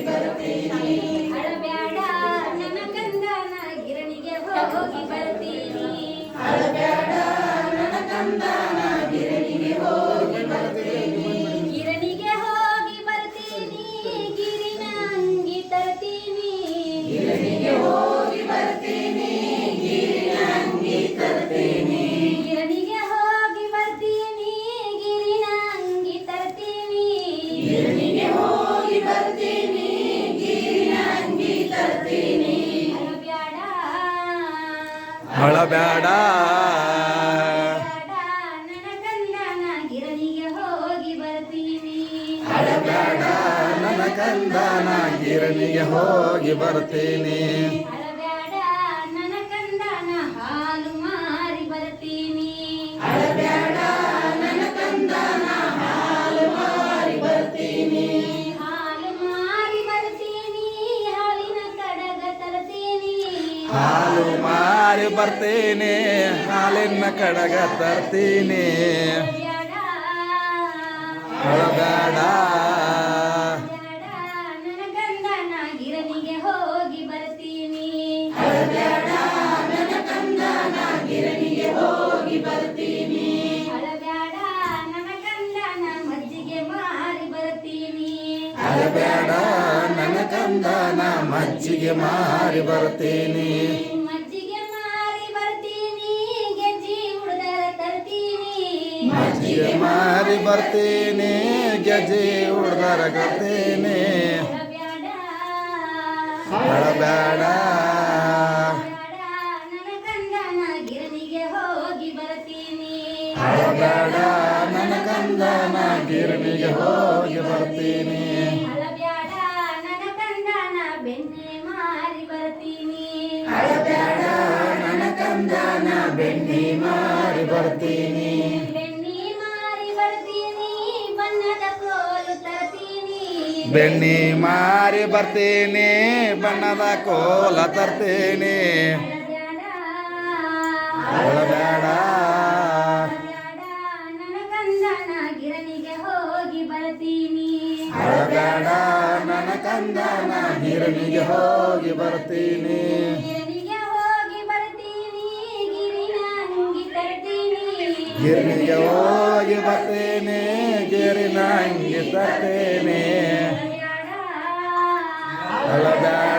ಅಳಬ್ಯಾಡ ನನ್ನ ಕಂದನ ಗಿರಣಿಗೆ ಹೋಗಿ ಬರ್ತೀನಿ. ಗಿರಣಿಗೆ ಹೋಗಿ ಬರ್ತೀನಿ, ಗಿರಿನ ಅಂಗಿ ತರ್ತೀನಿ. ಗಿರಣಿಗೆ ಹೋಗಿ ಬರ್ತೀನಿ, ಗಿರಿನ ಅಂಗಿ ತರ್ತೀನಿ. ಗಿರಣಿಗೆ ಹೋಗಿ ಬರ್ತೀನಿ, ಗಿರಿನ ಅಂಗಿ ತರ್ತೀನಿ. ಗಿರಣಿಗೆ ಹೋಗಿ ಬರ್ತೀನಿ, ಗಿರಿನ ಅಂಗಿ ತರ್ತೀನಿ. ಅಳಬ್ಯಾಡ ಅಳಬ್ಯಾಡ ನನ್ನ ಕಂದನ ಗಿರಣಿಗೆ ಹೋಗಿ ಬರ್ತೀನಿ. ಅಳಬ್ಯಾಡ ನನ್ನ ಕಂದನ ಗಿರಣಿಗೆ ಹೋಗಿ ಬರ್ತೀನಿ. ಅಳಬ್ಯಾಡ ನನ್ನ ಕಂದನ ಹಾಲು ಮಾರಿ ಬರ್ತೀನಿ. ಅಳಬ್ಯಾಡ ನನ್ನ ಕಂದನ ಹಾಲು ಮಾರಿ ಬರ್ತೀನಿ. ಹಾಲು ಮಾರಿ ಬರ್ತೀನಿ, ಹಾಲಿನ ಕಡಗ ತರ್ತೀನಿ. ಹಾಲು ಮಾರಿ ಬರ್ತೀನಿ, ಹಾಲಿನ ಕಡಗ ತರ್ತೀನಿ. ಅಳಬ್ಯಾಡ ಅಳಬ್ಯಾಡ ನನ್ನ ಕಂದನ ಗಿರಣಿಗೆ ಹೋಗಿ ಬರ್ತೀನಿ. ಅಳಬ್ಯಾಡ ನನ್ನ ಕಂದನ ಗಿರಣಿಗೆ ಹೋಗಿ ಬರ್ತೀನಿ. ಅಳಬ್ಯಾಡ ನನ್ನ ಕಂದನ ಮಜ್ಜಿಗೆ ಮಾರಿ ಬರ್ತೀನಿ. ಅಳಬ್ಯಾಡ ನನ್ನ ಕಂದನ ಮಜ್ಜಿಗೆ ಮಾರಿ ಬರ್ತೀನಿ. ಮಜ್ಜಿಗೆ ಮಾರಿ ಬರ್ತೀನಿ, ಗೆಜ್ಜಿ ಉಡ್ದರ ತರ್ತೀನಿ. ಮಜ್ಜಿಗೆ ಮಾರಿ ಬರ್ತೀನಿ, ಗೆಜ್ಜೆ ಉಡ್ದರ ಗರ್ತೇನೆ. ಅಳಬ್ಯಾಡ ಅಳಬ್ಯಾಡ ನನ್ನ ಕಂದನ ಗಿರಣಿಗೆ ಹೋಗಿ ಬರ್ತೀನಿ. ಅಳಬ್ಯಾಡ ನನ್ನ ಕಂದನ ಗಿರಣಿಗೆ ಹೋಗಿ ಬರ್ತೀನಿ. ಅಳಬ್ಯಾಡ ನನ್ನ ಕಂದನ ಬೆಣ್ಣೆ ಮಾರಿ ಬರ್ತೀನಿ. ಅಳಬ್ಯಾಡ ನನ್ನ ಕಂದನ ಬೆಣ್ಣೆ ಮಾರಿ ಬರ್ತೀನಿ. ಬೆಣ್ಣೆ ಮಾರಿ ಬರ್ತೀನಿ, ಬಣ್ಣದ ಕೋಲು ತರ್ತೀನಿ. ಬೆಣ್ಣೆ ಮಾರಿ ಬರ್ತೀನಿ, ಬಣ್ಣದ ಕೋಲ ತರ್ತೀನಿ. ಅಳಬ್ಯಾಡ ಅಳಬ್ಯಾಡ ನನ್ನ ಕಂದನ ಗಿರಣಿಗೆ ಹೋಗಿ ಬರ್ತೀನಿ. ಅಳಬ್ಯಾಡ ನನ್ನ ಕಂದನ ಗಿರಣಿಗೆ ಹೋಗಿ ಬರ್ತೀನಿ. ಗಿರಣಿಗೆ ಹೋಗಿ ಬರ್ತೀನಿ, ಗಿರಿನ ಅಂಗಿ ತರ್ತೀನಿ. ಗಿರಣಿಗೆ ಹೋಗಿ ಬರ್ತೀನಿ, ಗಿರಿನ ಅಂಗಿ ತರ್ತೇನೆ. ಅಳಬ್ಯಾಡ ಅಳಬ್ಯಾಡ